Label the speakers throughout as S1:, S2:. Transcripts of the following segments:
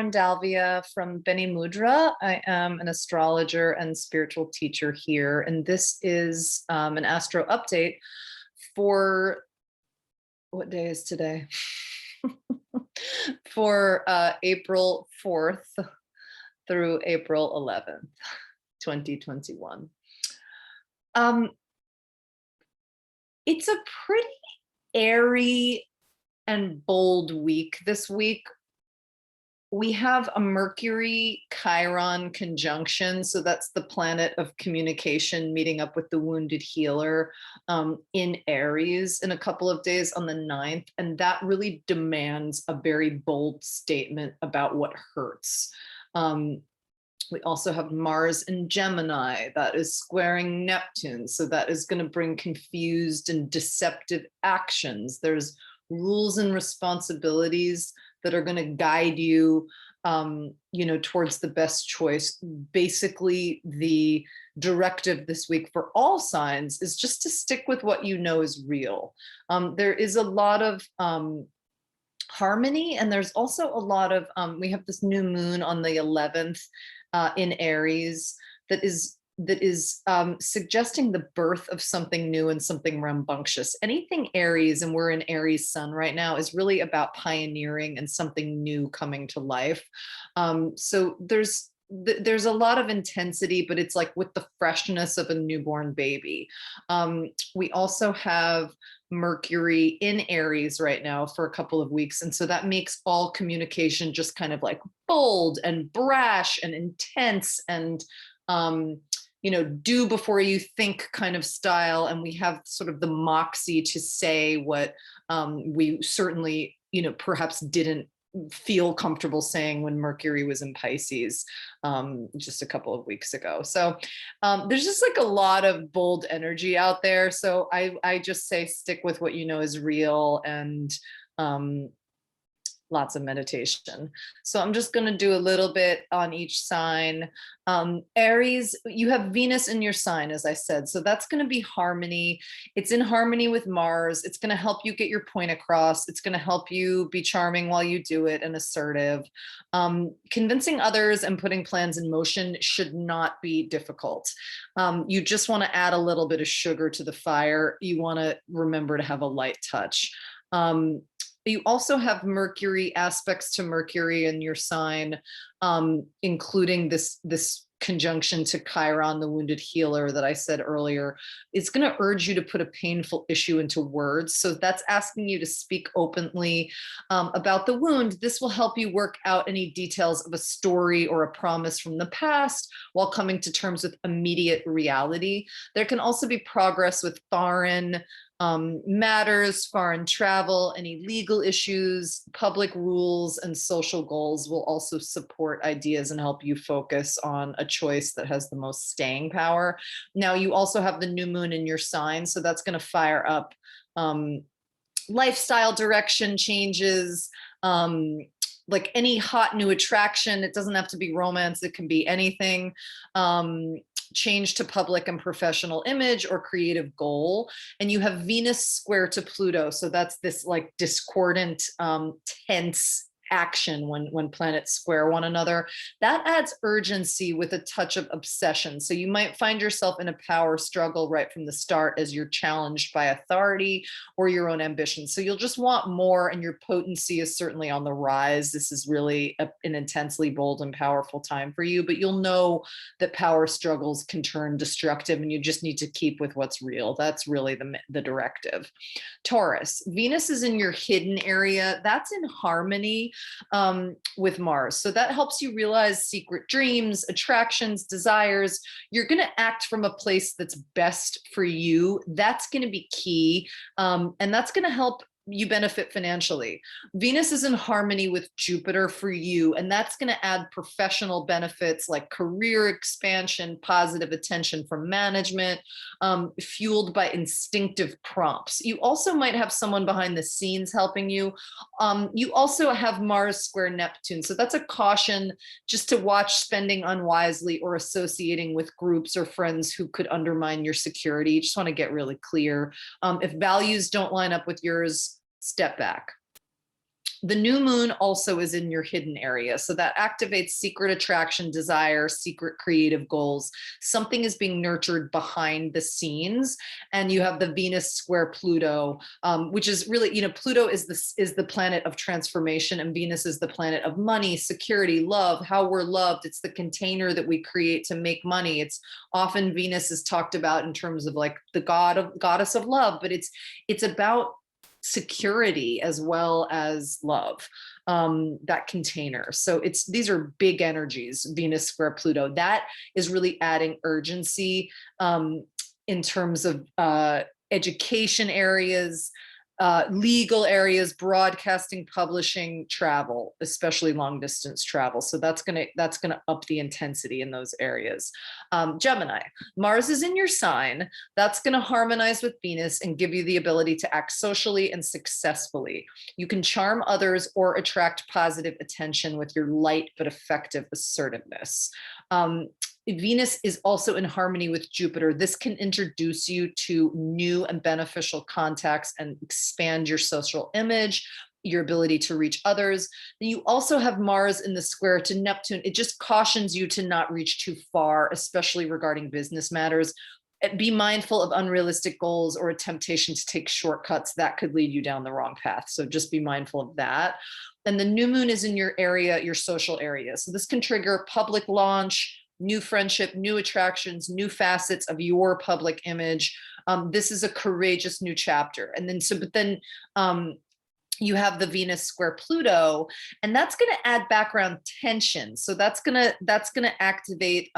S1: Lauren Dalvia from Bene Mudra. I am an astrologer and spiritual teacher here, and this is an Astro update for, what day is today? For April 4th through April 11th, 2021. It's a pretty airy and bold week this week. We have a Mercury Chiron conjunction. So that's the planet of communication meeting up with the wounded healer in Aries in a couple of days on the 9th. And that really demands a very bold statement about what hurts. We also have Mars in Gemini that is squaring Neptune. So that is going to bring confused and deceptive actions. There's rules and responsibilities that are going to guide you, towards the best choice. Basically, the directive this week for all signs is just to stick with what you know is real. There is a lot of harmony, and there's also a lot of, we have this new moon on the 11th in Aries that is suggesting the birth of something new and something rambunctious. Anything Aries, and we're in Aries sun right now, is really about pioneering and something new coming to life. So there's a lot of intensity, but it's like with the freshness of a newborn baby. We also have Mercury in Aries right now for a couple of weeks. And so that makes all communication just kind of like bold and brash and intense and, do before you think kind of style. And we have sort of the moxie to say what we certainly, perhaps didn't feel comfortable saying when Mercury was in Pisces just a couple of weeks ago. So there's just like a lot of bold energy out there. So I just say stick with what you know is real, and lots of meditation. So I'm just going to do a little bit on each sign. Aries, you have Venus in your sign, as I said. So that's going to be harmony. It's in harmony with Mars. It's going to help you get your point across. It's going to help you be charming while you do it and assertive. Convincing others and putting plans in motion should not be difficult. You just want to add a little bit of sugar to the fire. You want to remember to have a light touch. You also have Mercury aspects to Mercury in your sign, including this conjunction to Chiron, the wounded healer that I said earlier. It's going to urge you to put a painful issue into words. So that's asking you to speak openly about the wound. This will help you work out any details of a story or a promise from the past while coming to terms with immediate reality. There can also be progress with foreign matters, foreign travel, any legal issues, public rules, and social goals will also support ideas and help you focus on a choice that has the most staying power. Now, you also have the new moon in your sign, so that's going to fire up lifestyle direction changes, like any hot new attraction. It doesn't have to be romance, it can be anything. Change to public and professional image or creative goal. And you have Venus square to Pluto. So that's this like discordant, tense action when planets square one another. That adds urgency with a touch of obsession. So you might find yourself in a power struggle right from the start as you're challenged by authority or your own ambition. So you'll just want more, and your potency is certainly on the rise. This is really an intensely bold and powerful time for you, but you'll know that power struggles can turn destructive, and you just need to keep with what's real. That's really the directive. Taurus, Venus is in your hidden area. That's in harmony with Mars. So that helps you realize secret dreams, attractions, desires. You're going to act from a place that's best for you. That's going to be key. And that's going to help you benefit financially. Venus is in harmony with Jupiter for you, and that's going to add professional benefits like career expansion, positive attention from management, fueled by instinctive prompts. You also might have someone behind the scenes helping you. You also have Mars square Neptune, so that's a caution just to watch spending unwisely or associating with groups or friends who could undermine your security. You just want to get really clear. If values don't line up with yours, step back. The new moon also is in your hidden area. So that activates secret attraction, desire, secret creative goals. Something is being nurtured behind the scenes. And you have the Venus square Pluto, which is really, Pluto is the planet of transformation, and Venus is the planet of money, security, love, how we're loved. It's the container that we create to make money. It's often Venus is talked about in terms of like the goddess of love, but it's about security as well as love, that container. So these are big energies. Venus square Pluto, that is really adding urgency in terms of education areas, legal areas, broadcasting, publishing, travel, especially long distance travel. So that's gonna up the intensity in those areas. Gemini, Mars is in your sign. That's gonna harmonize with Venus and give you the ability to act socially and successfully. You can charm others or attract positive attention with your light but effective assertiveness. Venus is also in harmony with Jupiter. This can introduce you to new and beneficial contacts and expand your social image, your ability to reach others. Then you also have Mars in the square to Neptune. It just cautions you to not reach too far, especially regarding business matters. Be mindful of unrealistic goals or a temptation to take shortcuts that could lead you down the wrong path. So just be mindful of that. And the new moon is in your area, your social area. So this can trigger public launch, new friendship, new attractions, new facets of your public image. This is a courageous new chapter. And then, you have the Venus square Pluto, and that's going to add background tension. So that's going to activate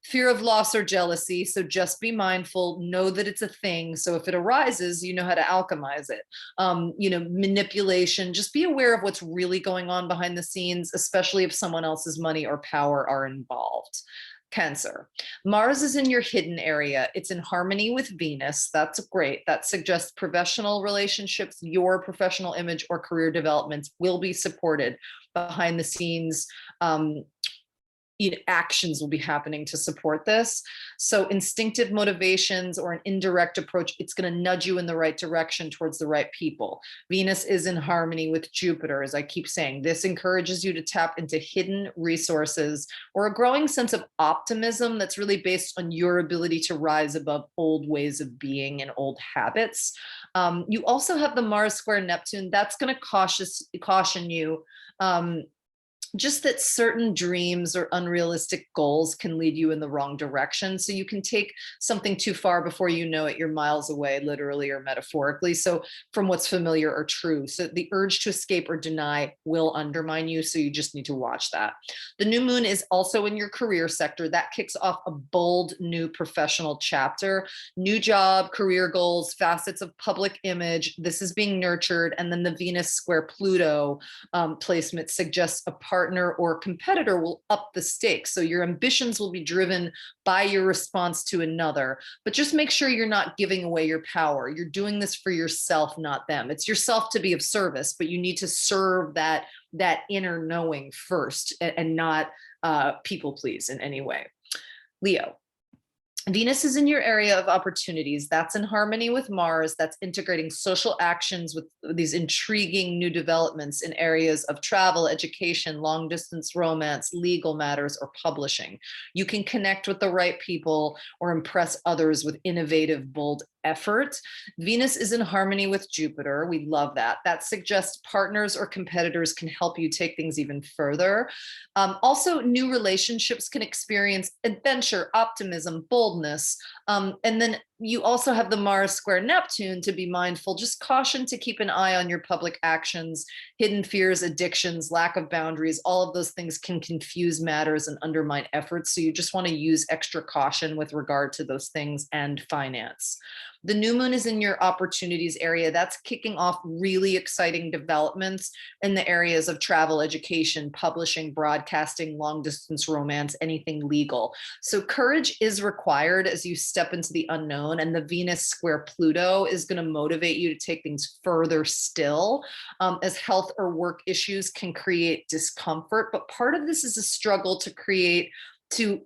S1: fear of loss or jealousy. So just be mindful, know that it's a thing. So if it arises, you know how to alchemize it. Manipulation, just be aware of what's really going on behind the scenes, especially if someone else's money or power are involved. Cancer, Mars is in your hidden area. It's in harmony with Venus. That's great. That suggests professional relationships, your professional image or career developments will be supported behind the scenes. Actions will be happening to support this. So instinctive motivations or an indirect approach, it's going to nudge you in the right direction towards the right people. Venus is in harmony with Jupiter, as I keep saying. This encourages you to tap into hidden resources or a growing sense of optimism that's really based on your ability to rise above old ways of being and old habits. You also have the Mars square Neptune. That's going to caution you just that certain dreams or unrealistic goals can lead you in the wrong direction. So you can take something too far before you know it, you're miles away, literally or metaphorically. So from what's familiar or true. So the urge to escape or deny will undermine you. So you just need to watch that. The new moon is also in your career sector. That kicks off a bold new professional chapter, new job, career goals, facets of public image. This is being nurtured. And then the Venus square Pluto placement suggests a partner or competitor will up the stakes. So your ambitions will be driven by your response to another, but just make sure you're not giving away your power. You're doing this for yourself, not them. It's yourself to be of service, but you need to serve that inner knowing first and not people please in any way. Leo, Venus is in your area of opportunities. That's in harmony with Mars. That's integrating social actions with these intriguing new developments in areas of travel, education, long distance romance, legal matters, or publishing. You can connect with the right people or impress others with innovative, bold effort. Venus is in harmony with Jupiter. We love that. That suggests partners or competitors can help you take things even further. Also, new relationships can experience adventure, optimism, boldness. And then you also have the Mars square Neptune to be mindful. Just caution to keep an eye on your public actions, hidden fears, addictions, lack of boundaries. All of those things can confuse matters and undermine efforts. So you just want to use extra caution with regard to those things and finance. The new moon is in your opportunities area. That's kicking off really exciting developments in the areas of travel, education, publishing, broadcasting, long distance romance, anything legal. So courage is required as you step into the unknown, and the Venus square Pluto is going to motivate you to take things further still, as health or work issues can create discomfort. But part of this is a struggle to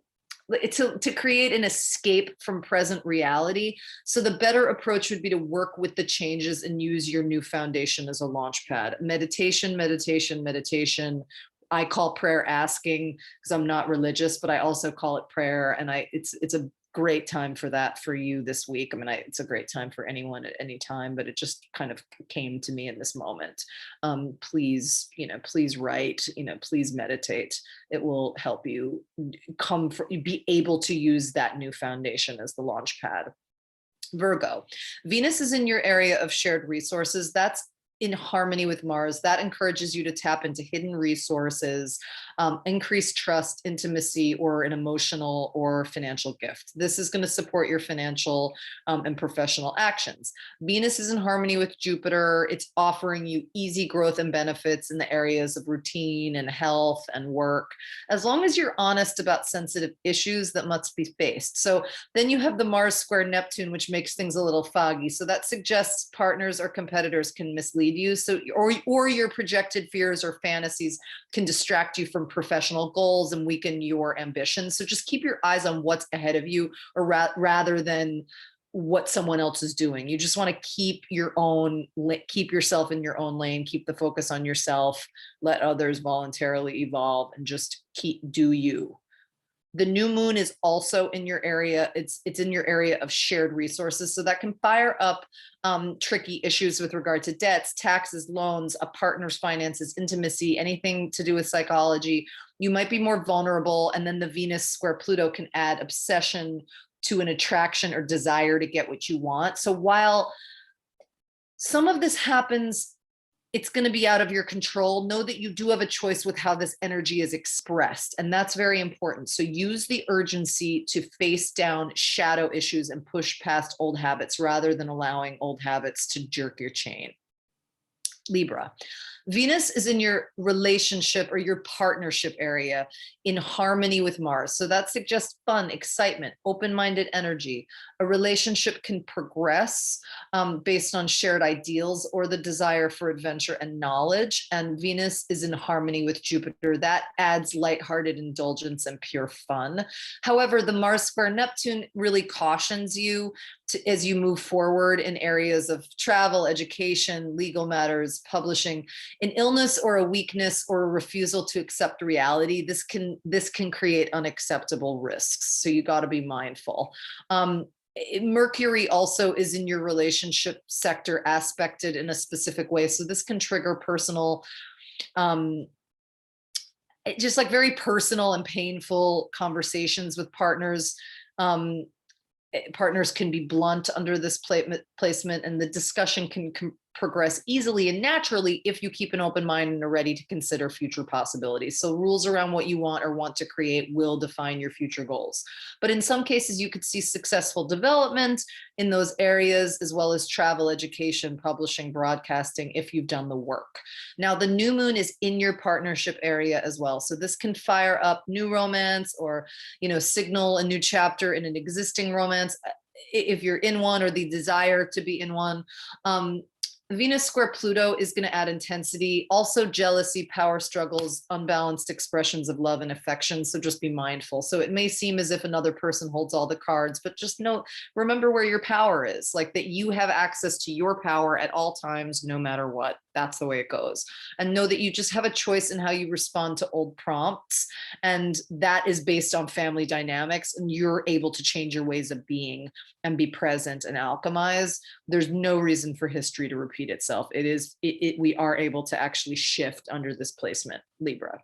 S1: to create an escape from present reality. So the better approach would be to work with the changes and use your new foundation as a launch pad. Meditation, meditation, meditation. I call prayer asking because I'm not religious, but I also call it prayer. And it's a great time for that for you this week. I mean, it's a great time for anyone at any time, but it just kind of came to me in this moment. Please, please write, please meditate. It will help you be able to use that new foundation as the launch pad. Virgo, Venus is in your area of shared resources. That's in harmony with Mars. That encourages you to tap into hidden resources, increase trust, intimacy, or an emotional or financial gift. This is going to support your financial and professional actions. Venus is in harmony with Jupiter. It's offering you easy growth and benefits in the areas of routine and health and work, as long as you're honest about sensitive issues that must be faced. So then you have the Mars square Neptune, which makes things a little foggy. So that suggests partners or competitors can mislead you. So, or your projected fears or fantasies can distract you from professional goals and weaken your ambitions. So just keep your eyes on what's ahead of you, or rather than what someone else is doing. You just want to keep yourself in your own lane, keep the focus on yourself, let others voluntarily evolve, and just do you. The new moon is also in your area. It's in your area of shared resources. So that can fire up tricky issues with regard to debts, taxes, loans, a partner's finances, intimacy, anything to do with psychology. You might be more vulnerable. And then the Venus square Pluto can add obsession to an attraction or desire to get what you want. So while some of this happens, it's going to be out of your control. Know that you do have a choice with how this energy is expressed, and that's very important. So use the urgency to face down shadow issues and push past old habits rather than allowing old habits to jerk your chain. Libra, Venus is in your relationship or your partnership area in harmony with Mars. So that suggests fun, excitement, open-minded energy. A relationship can progress based on shared ideals or the desire for adventure and knowledge. And Venus is in harmony with Jupiter. That adds lighthearted indulgence and pure fun. However, the Mars square Neptune really cautions you as you move forward in areas of travel, education, legal matters, publishing. An illness or a weakness or a refusal to accept reality, this can create unacceptable risks. So you got to be mindful. Mercury also is in your relationship sector aspected in a specific way. So this can trigger personal, just like very personal and painful conversations with partners. Partners can be blunt under this placement, and the discussion can progress easily and naturally if you keep an open mind and are ready to consider future possibilities. So rules around what you want or want to create will define your future goals. But in some cases, you could see successful development in those areas, as well as travel, education, publishing, broadcasting, if you've done the work. Now, the new moon is in your partnership area as well. So this can fire up new romance or, signal a new chapter in an existing romance if you're in one, or the desire to be in one. Venus square Pluto is going to add intensity, also jealousy, power struggles, unbalanced expressions of love and affection. So just be mindful. So it may seem as if another person holds all the cards, but just remember where your power is, like that you have access to your power at all times, no matter what. That's the way it goes. And know that you just have a choice in how you respond to old prompts. And that is based on family dynamics, and you're able to change your ways of being and be present and alchemize. There's no reason for history to repeat itself. We are able to actually shift under this placement, Libra.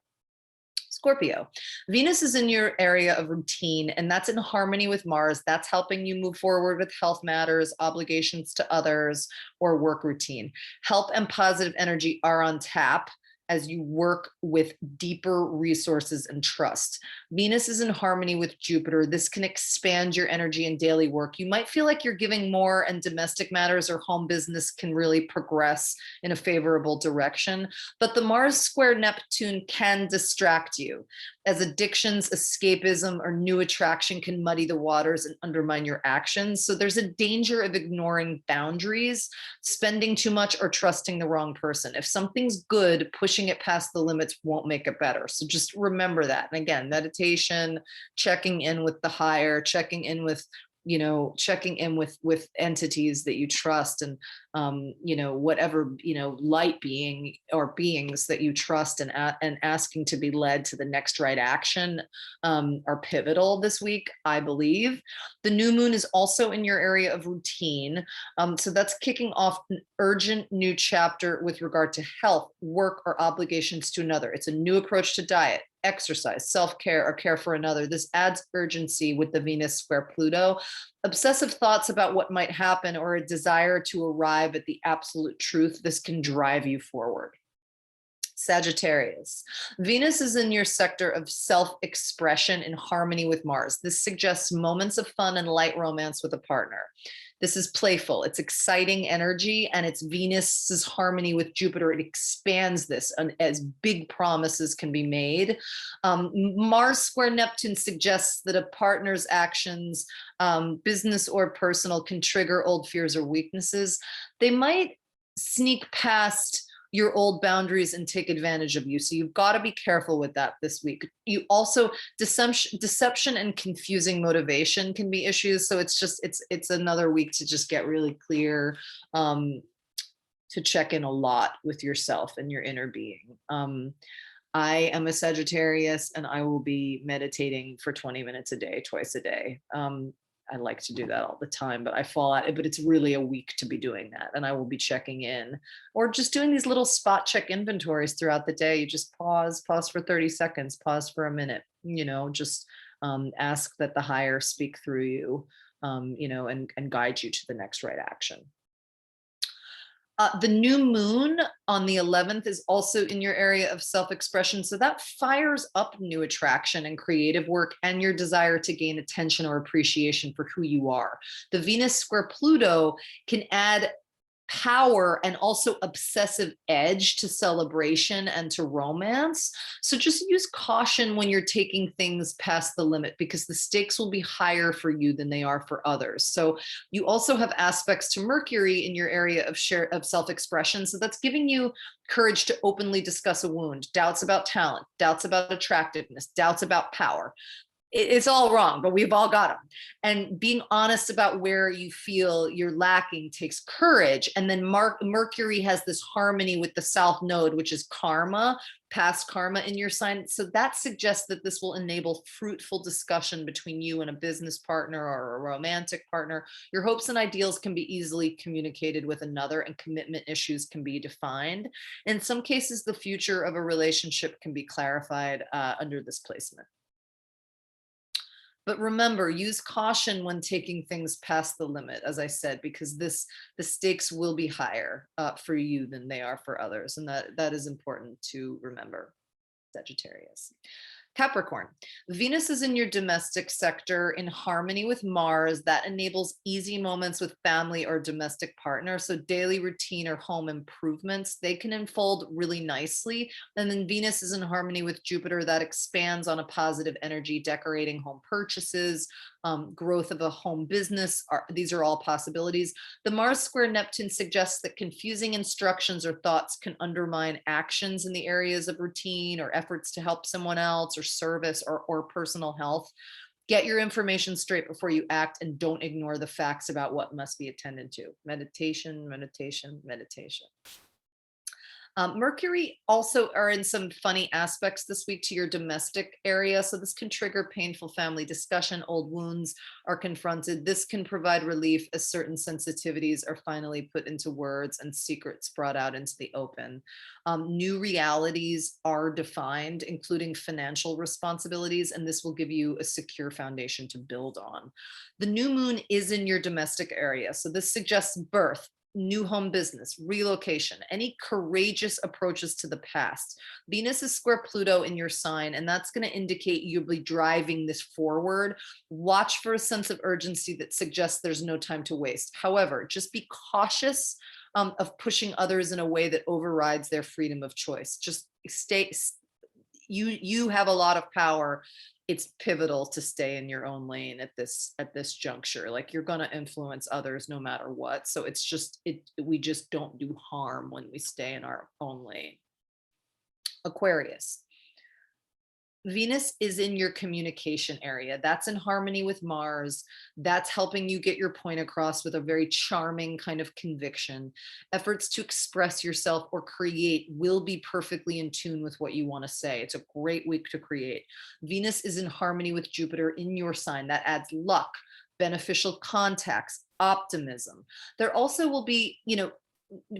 S1: Scorpio, Venus is in your area of routine, and that's in harmony with Mars. That's helping you move forward with health matters, obligations to others, or work routine. Help and positive energy are on tap as you work with deeper resources and trust. Venus is in harmony with Jupiter. This can expand your energy in daily work. You might feel like you're giving more, and domestic matters or home business can really progress in a favorable direction. But the Mars square Neptune can distract you. as addictions, escapism, or new attraction can muddy the waters and undermine your actions. So there's a danger of ignoring boundaries, spending too much, or trusting the wrong person. If something's good, pushing it past the limits won't make it better. So just remember that. And again, meditation, checking in with the higher, checking in with entities that you trust, and whatever, light being or beings that you trust, and asking to be led to the next right action are pivotal this week, I believe. The new moon is also in your area of routine. So that's kicking off an urgent new chapter with regard to health, work, or obligations to another. It's a new approach to diet, exercise, self-care, or care for another. This adds urgency with the Venus square Pluto. Obsessive thoughts about what might happen, or a desire to arrive at the absolute truth, this can drive you forward. Sagittarius. Venus is in your sector of self-expression in harmony with Mars. This suggests moments of fun and light romance with a partner. This is playful, it's exciting energy, and it's Venus's harmony with Jupiter. It expands this as big promises can be made. Mars square Neptune suggests that a partner's actions, business or personal, can trigger old fears or weaknesses. They might sneak past your old boundaries and take advantage of you. So you've got to be careful with that this week. You also, deception and confusing motivation can be issues. So it's another week to just get really clear, to check in a lot with yourself and your inner being. I am a Sagittarius, and I will be meditating for 20 minutes a day, twice a day. I like to do that all the time, but I fall out, but it's really a week to be doing that. And I will be checking in, or just doing these little spot check inventories throughout the day. You just pause for 30 seconds, pause for a minute, just ask that the higher speak through you, and guide you to the next right action. The new moon on the 11th is also in your area of self-expression. So that fires up new attraction and creative work, and your desire to gain attention or appreciation for who you are. The Venus square Pluto can add power and also obsessive edge to celebration and to romance. So just use caution when you're taking things past the limit, because the stakes will be higher for you than they are for others. So you also have aspects to Mercury in your area of self-expression. So that's giving you courage to openly discuss a wound, doubts about talent, doubts about attractiveness, doubts about power. It's all wrong, but we've all got them. And being honest about where you feel you're lacking takes courage. And then Mercury has this harmony with the South Node, which is karma, past karma in your sign. So that suggests that this will enable fruitful discussion between you and a business partner or a romantic partner. Your hopes and ideals can be easily communicated with another, and commitment issues can be defined. In some cases, the future of a relationship can be clarified under this placement. But remember, use caution when taking things past the limit, as I said, because the stakes will be higher for you than they are for others. And that is important to remember, Sagittarius. Capricorn, Venus is in your domestic sector in harmony with Mars. That enables easy moments with family or domestic partner. So daily routine or home improvements, they can unfold really nicely. And then Venus is in harmony with Jupiter. That expands on a positive energy, decorating home purchases, growth of a home business. These are all possibilities. The Mars square Neptune suggests that confusing instructions or thoughts can undermine actions in the areas of routine or efforts to help someone else, or service, or personal health. Get your information straight before you act, and don't ignore the facts about what must be attended to. Meditation, meditation, meditation. Mercury also are in some funny aspects this week to your domestic area. So this can trigger painful family discussion. Old wounds are confronted. This can provide relief as certain sensitivities are finally put into words and secrets brought out into the open. New realities are defined, including financial responsibilities, and this will give you a secure foundation to build on. The new moon is in your domestic area. So this suggests birth, new home business, relocation, any courageous approaches to the past. Venus is square Pluto in your sign, and that's going to indicate you'll be driving this forward. Watch for a sense of urgency that suggests there's no time to waste. However, just be cautious of pushing others in a way that overrides their freedom of choice. Just you have a lot of power. It's pivotal to stay in your own lane at this juncture. Like, you're going to influence others no matter what. So it's just, we just don't do harm when we stay in our own lane. Aquarius. Venus is in your communication area. That's in harmony with Mars. That's helping you get your point across with a very charming kind of conviction. Efforts to express yourself or create will be perfectly in tune with what you want to say. It's a great week to create. Venus is in harmony with Jupiter in your sign. That adds luck, beneficial contacts, optimism. There also will be,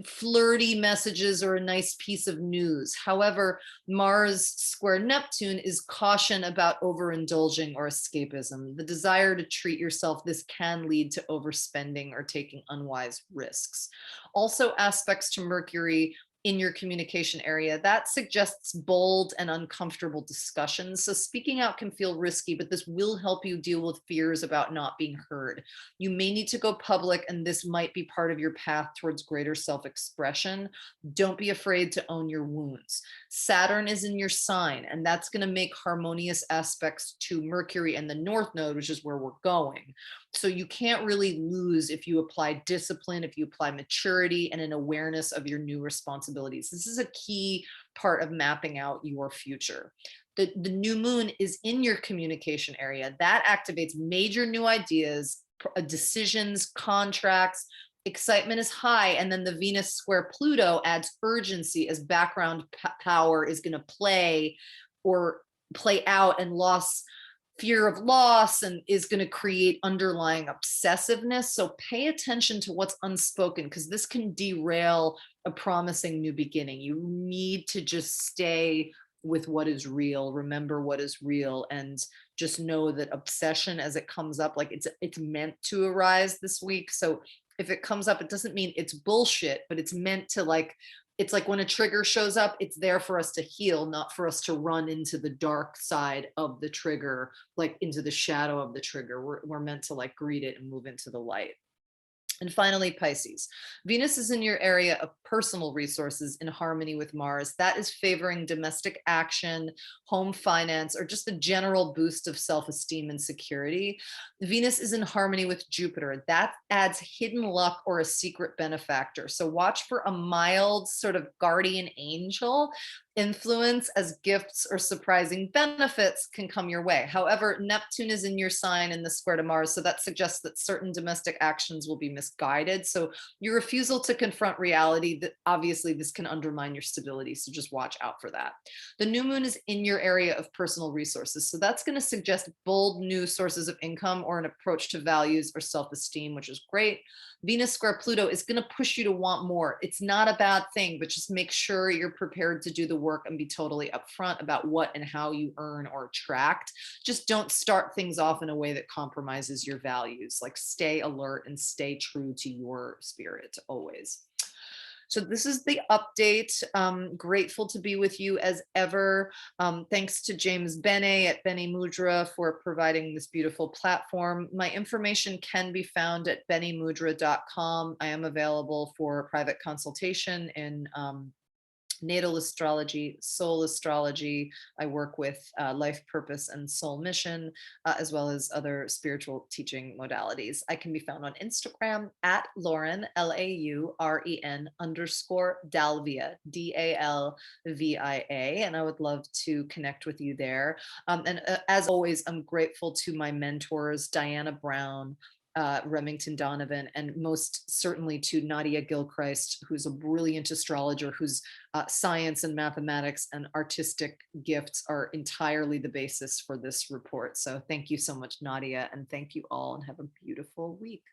S1: flirty messages or a nice piece of news. However, Mars square Neptune is caution about overindulging or escapism. The desire to treat yourself, this can lead to overspending or taking unwise risks. Also, aspects to Mercury in your communication area, that suggests bold and uncomfortable discussions. So speaking out can feel risky, but this will help you deal with fears about not being heard. You may need to go public, and this might be part of your path towards greater self-expression. Don't be afraid to own your wounds. Saturn is in your sign, and that's going to make harmonious aspects to Mercury and the North Node, which is where we're going. So you can't really lose if you apply discipline, if you apply maturity and an awareness of your new responsibilities. This is a key part of mapping out your future. The new moon is in your communication area. That activates major new ideas, decisions, contracts. Excitement is high. And then the Venus square Pluto adds urgency as background power is going to play out, and fear of loss, and is going to create underlying obsessiveness. So pay attention to what's unspoken, because this can derail a promising new beginning. You need to just stay with what is real, remember what is real, and just know that obsession, as it comes up, like it's meant to arise this week. So if it comes up, it doesn't mean it's bullshit, but it's meant to, it's like when a trigger shows up, it's there for us to heal, not for us to run into the dark side of the trigger, like into the shadow of the trigger. We're meant to greet it and move into the light. And finally, Pisces. Venus is in your area of personal resources in harmony with Mars. That is favoring domestic action, home finance, or just a general boost of self-esteem and security. Venus is in harmony with Jupiter. That adds hidden luck or a secret benefactor. So watch for a mild sort of guardian angel influence as gifts or surprising benefits can come your way. However, Neptune is in your sign in the square to Mars, so that suggests that certain domestic actions will be misguided. So your refusal to confront reality, that obviously this can undermine your stability, so just watch out for that. The new moon is in your area of personal resources, so that's going to suggest bold new sources of income or an approach to values or self-esteem, which is great. Venus square Pluto is going to push you to want more. It's not a bad thing, but just make sure you're prepared to do the work and be totally upfront about what and how you earn or attract. Just don't start things off in a way that compromises your values. Stay alert and stay true to your spirit always. So this is the update. Grateful to be with you as ever. Thanks to James Bene at Bene Mudra for providing this beautiful platform. My information can be found at benemudra.com. I am available for private consultation in natal astrology, soul astrology. I work with life purpose and soul mission, as well as other spiritual teaching modalities. I can be found on Instagram at Lauren, LAUREN _Dalvia, DALVIA. And I would love to connect with you there. And as always, I'm grateful to my mentors, Diana Brown, Remington Donovan, and most certainly to Nadia Gilchrist, who's a brilliant astrologer whose science and mathematics and artistic gifts are entirely the basis for this report. So thank you so much, Nadia, and thank you all, and have a beautiful week.